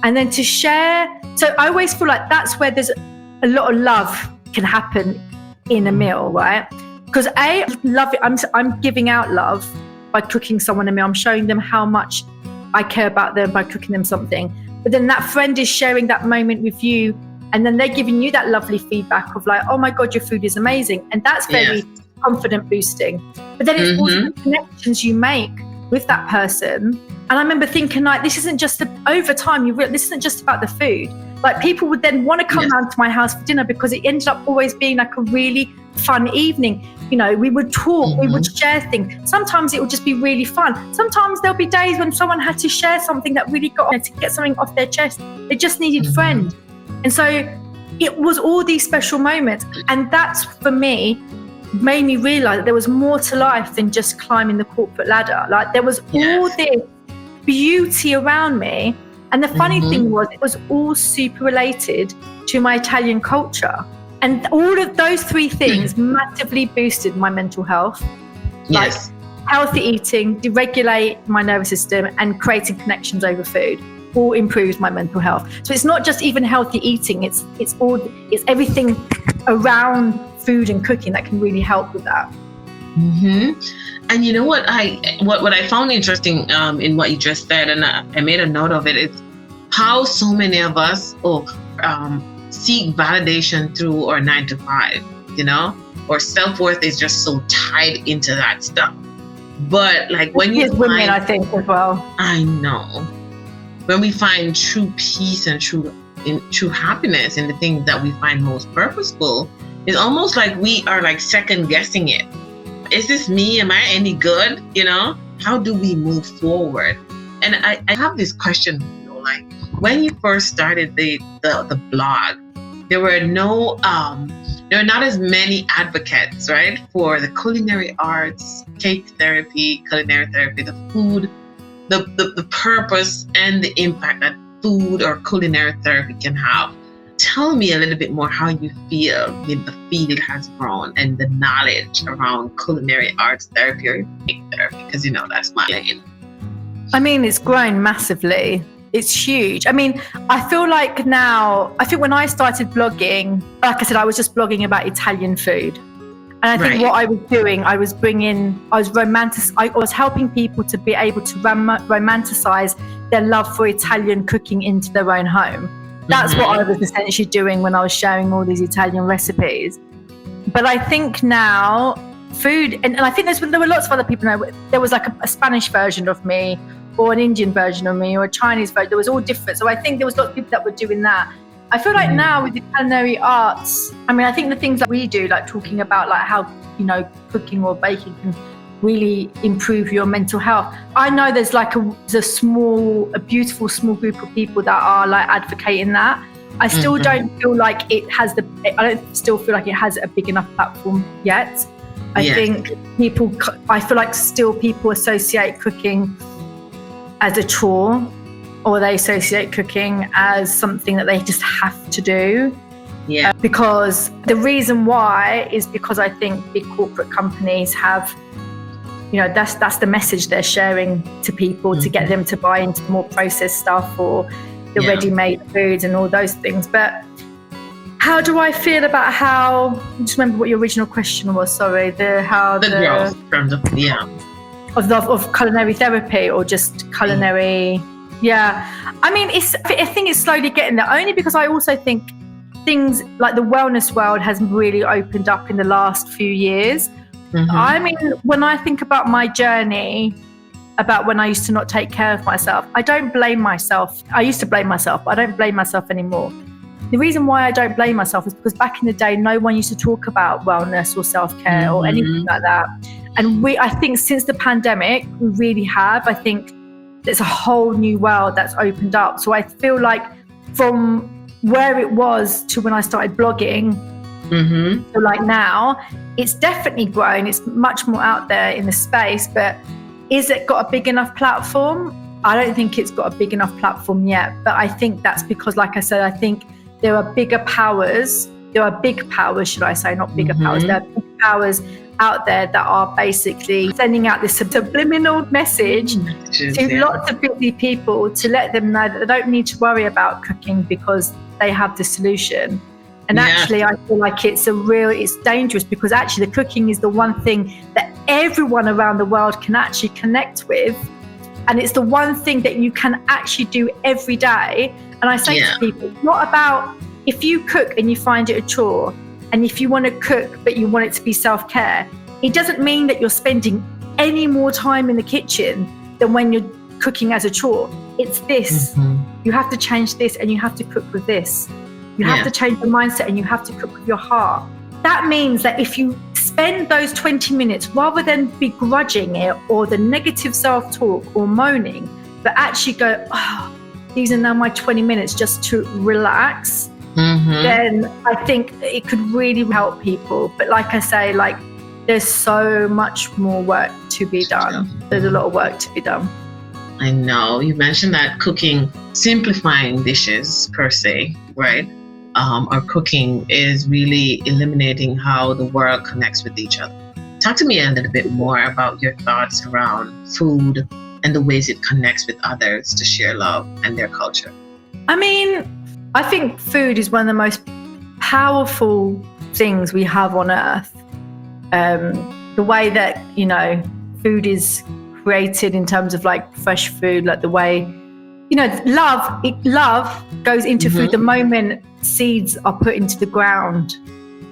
And then to share. So I always feel like that's where there's a lot of love can happen in a meal, right? Because I love it. I'm giving out love by cooking someone a meal. I'm showing them how much I care about them by cooking them something. But then that friend is sharing that moment with you, and then they're giving you that lovely feedback of like, oh my God, your food is amazing. And that's very confident boosting. But then it's also the connections you make with that person. And I remember thinking like, this isn't just over time, this isn't just about the food. Like people would then want to come round to my house for dinner because it ended up always being like a really fun evening. You know, we would talk, we would share things. Sometimes it would just be really fun. Sometimes there'll be days when someone had to share something that really got to get something off their chest. They just needed friends. And so it was all these special moments. And that's, for me, made me realize that there was more to life than just climbing the corporate ladder. Like, there was all this beauty around me. And the funny thing was, it was all super related to my Italian culture. And all of those three things massively boosted my mental health. Like healthy eating, deregulate my nervous system, and creating connections over food all improves my mental health. So it's not just even healthy eating, it's everything around food and cooking that can really help with that. And you know what I found interesting in what you just said, and I made a note of it, is how so many of us seek validation through our 9 to 5, you know, or self-worth is just so tied into that stuff. But like when you women, I think, as well. I know. When we find true peace and true happiness in the things that we find most purposeful, it's almost like we are like second guessing it. Is this me? Am I any good? You know, how do we move forward? And I have this question, you know, like when you first started the blog, there were not as many advocates, right, for the culinary arts, cake therapy, culinary therapy, the food, the purpose and the impact that food or culinary therapy can have. Tell me a little bit more how you feel the field has grown and the knowledge around culinary arts therapy or cake therapy, because, you know, that's my lane. I mean, it's grown massively. It's huge. I mean, I feel like when I started blogging, like I said, I was just blogging about Italian food. And I think what I was doing, I was helping people to be able to romanticize their love for Italian cooking into their own home. That's what I was essentially doing when I was sharing all these Italian recipes. But I think now food, and I think there were lots of other people. There was like a Spanish version of me, or an Indian version of me, or a Chinese version. There was all different. So I think there was lots of people that were doing that. I feel like now with the culinary arts, I mean, I think the things that we do, like talking about like how, you know, cooking or baking can really improve your mental health. I know there's like a beautiful small group of people that are like advocating that. I still don't feel like it has a big enough platform yet. I feel like still people associate cooking as a chore, or they associate cooking as something that they just have to do. Because the reason why is because I think big corporate companies have, you know, that's the message they're sharing to people to get them to buy into more processed stuff or the ready-made foods and all those things. But how do I feel about just remember what your original question was, sorry, the growth of culinary therapy, or just culinary. I mean, I think it's slowly getting there, only because I also think things like the wellness world has really opened up in the last few years. I mean, when I think about my journey, about when I used to not take care of myself, I don't blame myself. I used to blame myself, but I don't blame myself anymore. The reason why I don't blame myself is because back in the day, no one used to talk about wellness or self-care or anything like that. And I think since the pandemic, we really have. I think there's a whole new world that's opened up. So I feel like from where it was to when I started blogging, so like now, it's definitely grown. It's much more out there in the space, but is it got a big enough platform? I don't think it's got a big enough platform yet, but I think that's because, like I said, I think there are big powers, should I say, not bigger powers. There are big powers out there that are basically sending out this subliminal message to lots of busy people to let them know that they don't need to worry about cooking because they have the solution. And actually, I feel like it's dangerous, because actually the cooking is the one thing that everyone around the world can actually connect with. And it's the one thing that you can actually do every day. And I say to people, it's not about if you cook and you find it a chore, and if you want to cook but you want it to be self-care, it doesn't mean that you're spending any more time in the kitchen than when you're cooking as a chore. It's this. You have to change this, and you have to cook with this. You have to change your mindset, and you have to cook with your heart. that means that if you spend those 20 minutes, rather than begrudging it or the negative self-talk or moaning, but actually go, oh, these are now my 20 minutes just to relax, then I think it could really help people. But like I say, like, there's so much more work to be done. There's a lot of work to be done. I know. You mentioned that cooking, simplifying dishes per se, right? Or cooking is really eliminating how the world connects with each other. Talk to me a little bit more about your thoughts around food and the ways it connects with others to share love and their culture. I mean, I think food is one of the most powerful things we have on earth. The way that, you know, food is created in terms of like fresh food, like the way, you know, love goes into food the moment seeds are put into the ground.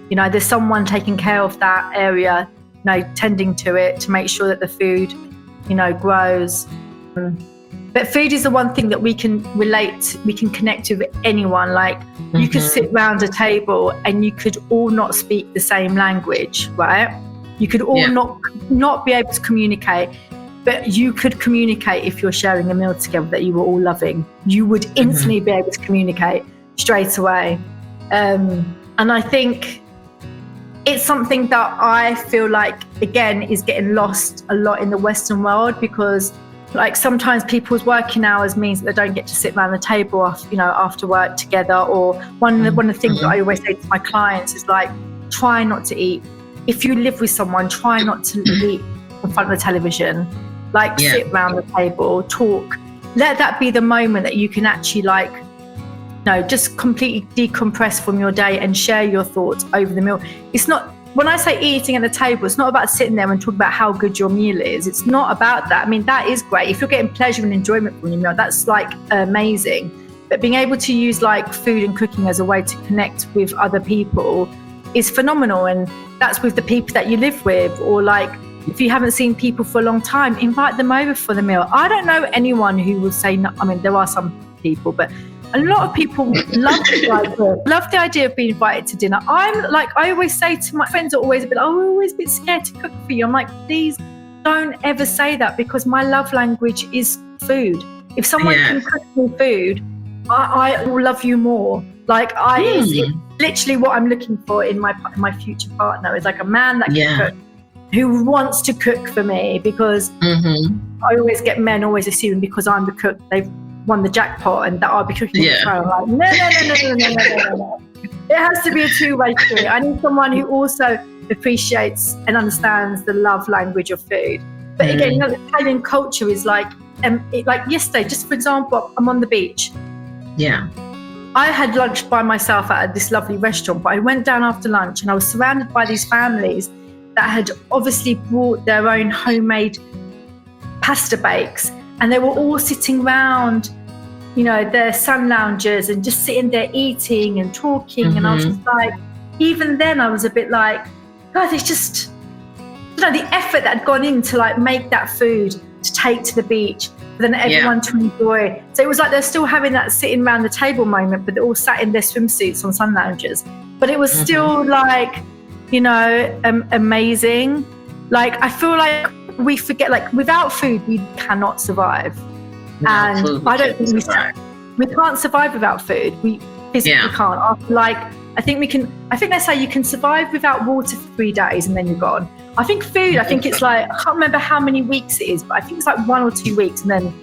You know, there's someone taking care of that area, you know, tending to it to make sure that the food, you know, grows. But food is the one thing that we can relate, we can connect with anyone. Like you could sit around a table and you could all not speak the same language, right? You could all not be able to communicate, but you could communicate if you're sharing a meal together that you were all loving. You would instantly be able to communicate straight away. And I think it's something that I feel like, again, is getting lost a lot in the Western world, because like sometimes people's working hours means that they don't get to sit around the table after work together. Or one of the things that I always say to my clients is like, try not to eat. If you live with someone, try not to eat in front of the television. Like sit around the table, talk. Let that be the moment that you can actually like, just completely decompress from your day and share your thoughts over the meal. It's not, when I say eating at the table, it's not about sitting there and talking about how good your meal is. It's not about that. I mean, that is great. If you're getting pleasure and enjoyment from your meal, that's like amazing. But being able to use like food and cooking as a way to connect with other people is phenomenal. And that's with the people that you live with, or like, if you haven't seen people for a long time, invite them over for the meal. I don't know anyone who would say no. I mean, there are some people, but a lot of people love the idea of being invited to dinner. I always say to my friends, are always a bit, I'm always a bit scared to cook for you. I'm like, please don't ever say that, because my love language is food. If someone can cook me food, I will love you more. Like it's literally what I'm looking for in my future partner, is like a man that can cook, who wants to cook for me, because I always get men always assuming because I'm the cook, they've won the jackpot and that I'll be cooking. I'm like, no. It has to be a two-way street. I need someone who also appreciates and understands the love language of food. But again, the Italian culture is like yesterday, just for example, I'm on the beach. Yeah. I had lunch by myself at this lovely restaurant, but I went down after lunch and I was surrounded by these families that had obviously brought their own homemade pasta bakes, and they were all sitting around, their sun loungers and just sitting there eating and talking. And I was just like, even then I was a bit like, God, it's just, the effort that had gone in to like make that food to take to the beach, for then everyone to enjoy. So it was like they're still having that sitting around the table moment, but they're all sat in their swimsuits on sun loungers. But it was still like, amazing. Like, I feel like we forget, like, without food, we cannot survive. I don't think we can't survive without food. We physically can't. After, like, I think they say you can survive without water for 3 days and then you're gone. I think food, it's like, I can't remember how many weeks it is, but I think it's like 1 or 2 weeks. And then,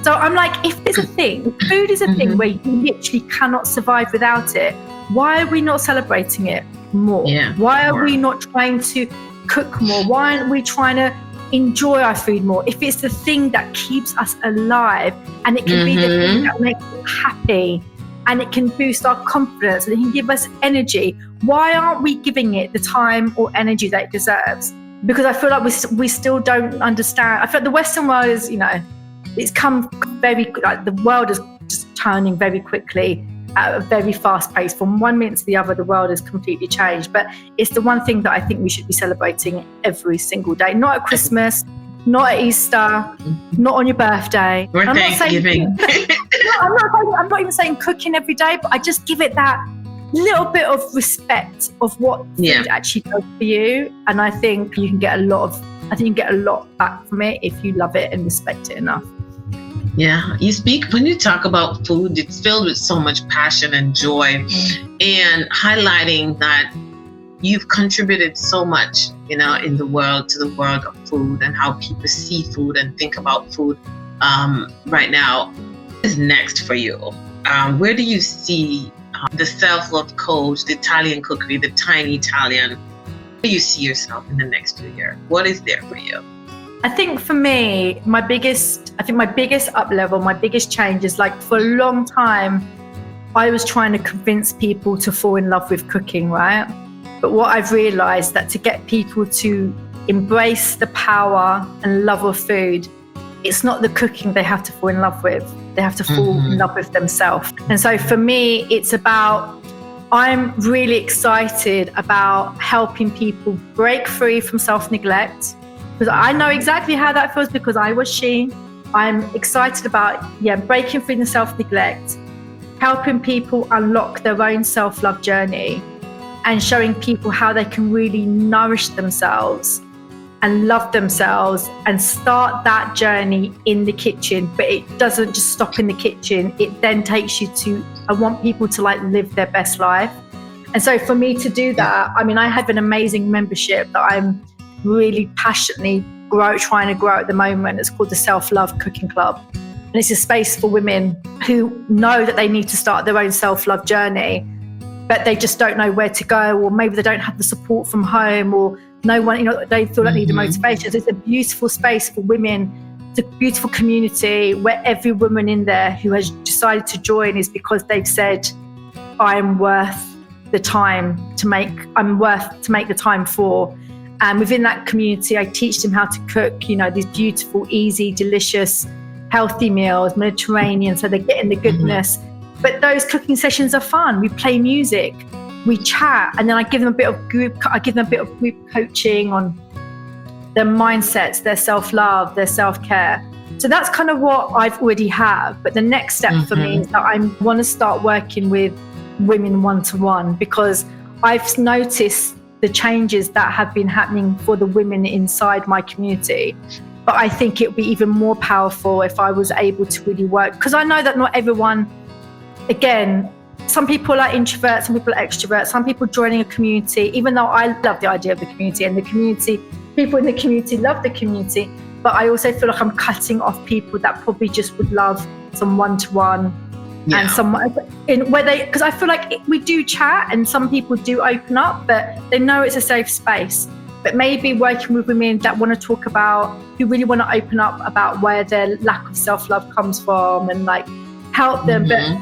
so I'm like, if there's a thing, if food is a thing where you literally cannot survive without it, why are we not celebrating it more? Why are we not trying to cook more? Why aren't we trying to enjoy our food more? If it's the thing that keeps us alive, and it can be the thing that makes us happy, and it can boost our confidence, and it can give us energy, why aren't we giving it the time or energy that it deserves? Because I feel like we still don't understand. I feel like the Western world is, it's come very, like, the world is just turning very quickly at a very fast pace. From 1 minute to the other, the world has completely changed. But it's the one thing that I think we should be celebrating every single day. Not at Christmas, not at Easter, not on your birthday. Or Thanksgiving. I'm not even saying cooking every day, but I just give it that little bit of respect of what food actually does for you. And I think you can get a lot back from it if you love it and respect it enough. Yeah, when you talk about food, it's filled with so much passion and joy, and highlighting that you've contributed so much, in the world, to the world of food and how people see food and think about food right now. What is next for you? Where do you see the self-love coach, the Italian cookery, the tiny Italian? Where do you see yourself in the next 2 years? What is there for you? I think for me, my biggest up level, my biggest change is like for a long time, I was trying to convince people to fall in love with cooking, right? But what I've realized that to get people to embrace the power and love of food, it's not the cooking they have to fall in love with. They have to fall in love with themselves. And so for me, it's about, I'm really excited about helping people break free from self-neglect, because I know exactly how that feels because I was she. I'm excited about, breaking free from self-neglect, helping people unlock their own self-love journey, and showing people how they can really nourish themselves and love themselves and start that journey in the kitchen. But it doesn't just stop in the kitchen. It then takes you to, I want people to live their best life. And so for me to do that, I have an amazing membership that I'm really passionately trying to grow at the moment. It's called the Self-Love Cooking Club. And it's a space for women who know that they need to start their own self-love journey, but they just don't know where to go, or maybe they don't have the support from home, or no one, they feel like they need a motivation. So it's a beautiful space for women. It's a beautiful community where every woman in there who has decided to join is because they've said, I'm worth the time to make the time for. And within that community, I teach them how to cook, these beautiful, easy, delicious, healthy meals, Mediterranean, so they're getting the goodness. But those cooking sessions are fun. We play music, we chat, and then I give them a bit of group coaching on their mindsets, their self-love, their self-care. So that's kind of what I've already have. But the next step for me is that I want to start working with women one-to-one, because I've noticed the changes that have been happening for the women inside my community. But I think it would be even more powerful if I was able to really work, because I know that not everyone, again, some people are introverts, some people are extroverts, some people joining a community, even though I love the idea of the community and the community, people in the community love the community, but I also feel like I'm cutting off people that probably just would love some one-to-one and someone in where because I feel like we do chat and some people do open up, but they know it's a safe space. But maybe working with women that want to talk about, who really want to open up about where their lack of self-love comes from and help them. But,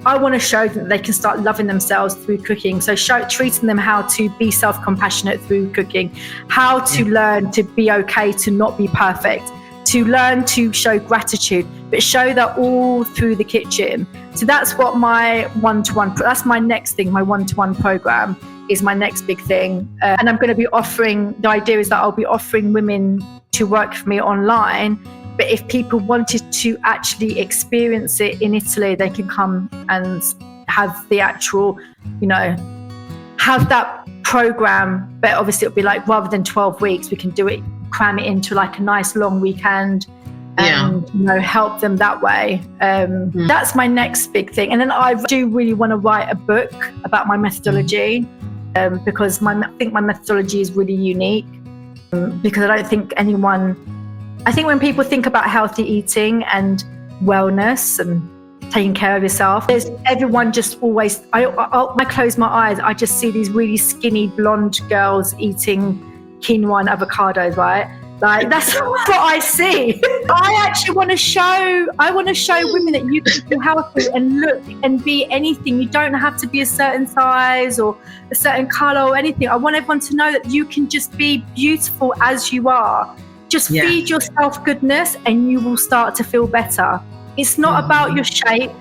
I want to show them that they can start loving themselves through cooking. So treating them how to be self-compassionate through cooking, how to learn to be okay, to not be perfect, to learn to show gratitude, but show that all through the kitchen. So that's what my one-to-one, that's my next thing, my one-to-one program is my next big thing. And I'm going to be offering, the idea is that I'll be offering women to work for me online. But if people wanted to actually experience it in Italy, they can come and have the actual, have that program. But obviously it'll be rather than 12 weeks, we can do it, cram it into a nice long weekend and, help them that way. That's my next big thing. And then I do really want to write a book about my methodology because I think my methodology is really unique because I don't think I think when people think about healthy eating and wellness and taking care of yourself, everyone just always, I close my eyes, I just see these really skinny blonde girls eating quinoa and avocados, right? That's what I see. I actually want to show women that you can be healthy and look and be anything. You don't have to be a certain size or a certain color or anything. I want everyone to know that you can just be beautiful as you are. Just feed yourself goodness and you will start to feel better. It's not about your shape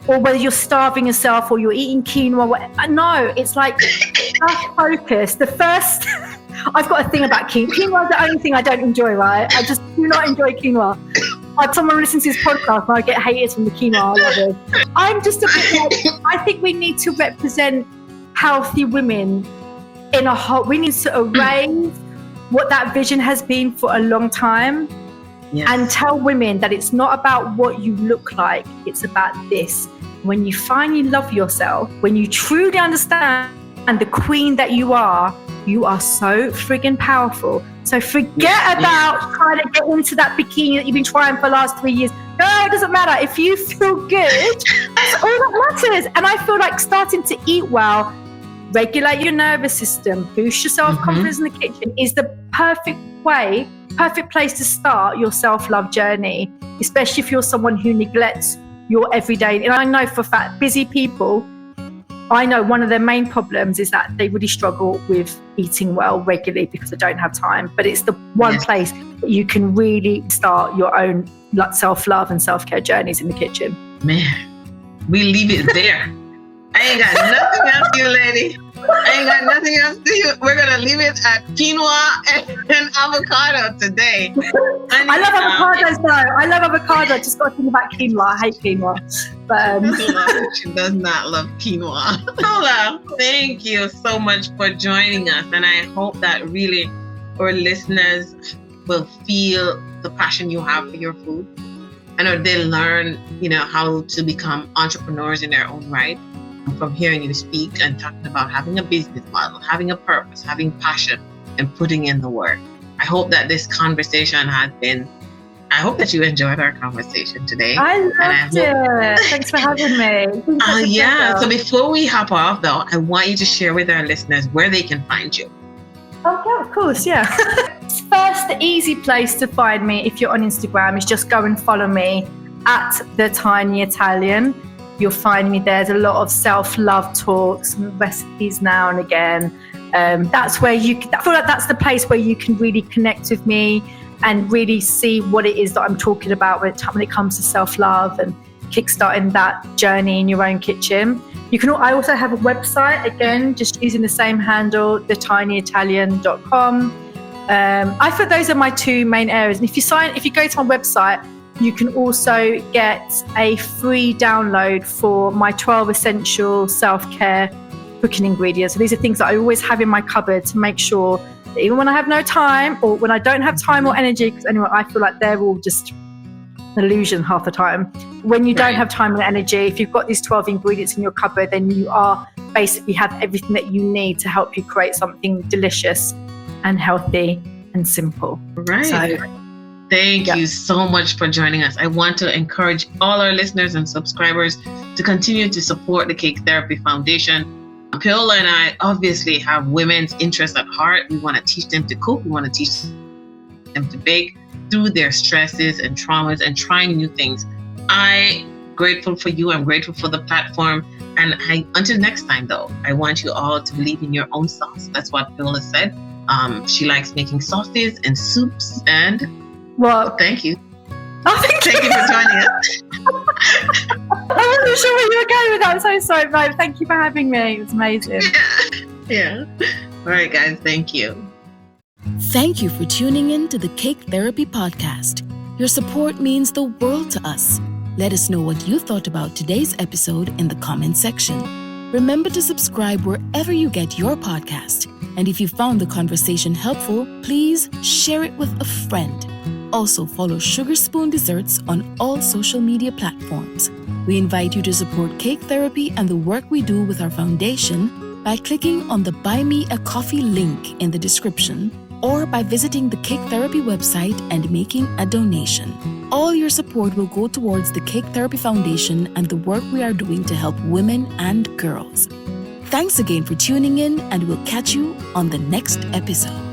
or whether you're starving yourself or you're eating quinoa. No, it's just focus. I've got a thing about quinoa. Quinoa is the only thing I don't enjoy, right? I just do not enjoy quinoa. someone listens to this podcast and I get hated from the quinoa lovers. I'm just a bit like, I think we need to represent healthy women in a whole. We need to erase what that vision has been for a long time. Yes. And tell women that it's not about what you look like, it's about this. When you finally love yourself, when you truly understand the queen that you are so friggin' powerful. So forget about trying to get into that bikini that you've been trying for the last 3 years. No, it doesn't matter. If you feel good, that's all that matters. And I feel like starting to eat well, regulate your nervous system, boost your self-confidence in the kitchen is the perfect place to start your self-love journey, especially if you're someone who neglects your everyday. And I know for a fact, busy people, I know one of their main problems is that they really struggle with eating well regularly because they don't have time. But it's the one place that you can really start your own self-love and self-care journeys in the kitchen. Man, we leave it there. I ain't got nothing else to you, lady. I ain't got nothing else to you. We're going to leave it at quinoa and avocado today. I love avocados though. I love avocado. Just got to think about quinoa. I hate quinoa. But she does not love quinoa. Paola, thank you so much for joining us. And I hope that really our listeners will feel the passion you have for your food. I know they'll learn, how to become entrepreneurs in their own right. From hearing you speak and talking about having a business model, having a purpose, having passion, and putting in the work. I hope that this conversation I hope that you enjoyed our conversation today. I loved it. Thanks for having me. So before we hop off though, I want you to share with our listeners where they can find you. Oh yeah, of course, yeah. First, the easy place to find me if you're on Instagram is just go and follow me at The Tiny Italian. You'll find me there. There's a lot of self-love talks and recipes now and again. That's where I feel like that's the place where you can really connect with me and really see what it is that I'm talking about when it comes to self-love and kickstarting that journey in your own kitchen. I also have a website, again, just using the same handle, thetinyitalian.com. I feel those are my two main areas. And if you go to my website, you can also get a free download for my 12 essential self-care cooking ingredients. So these are things that I always have in my cupboard to make sure that even when I have no time or when I don't have time or energy, because anyway, I feel like they're all just an illusion half the time. When you don't have time and energy, if you've got these 12 ingredients in your cupboard, then you are basically have everything that you need to help you create something delicious and healthy and simple. Right. Thank you so much for joining us. I want to encourage all our listeners and subscribers to continue to support the Cake Therapy Foundation. Paola and I obviously have women's interests at heart. We want to teach them to cook. We want to teach them to bake through their stresses and traumas and trying new things. I'm grateful for you. I'm grateful for the platform. And until next time, though, I want you all to believe in your own sauce. That's what Paola said. She likes making sauces and soups and... Well, thank you. Oh, thank you for joining us. I wasn't sure where you were going with that. I'm so sorry, babe. Thank you for having me. It was amazing. Yeah. All right, guys. Thank you. Thank you for tuning in to the Cake Therapy Podcast. Your support means the world to us. Let us know what you thought about today's episode in the comment section. Remember to subscribe wherever you get your podcast. And if you found the conversation helpful, please share it with a friend. Also, follow Sugar Spoon Desserts on all social media platforms. We invite you to support Cake Therapy and the work we do with our foundation by clicking on the Buy Me a Coffee link in the description or by visiting the Cake Therapy website and making a donation. All your support will go towards the Cake Therapy Foundation and the work we are doing to help women and girls. Thanks again for tuning in, and we'll catch you on the next episode.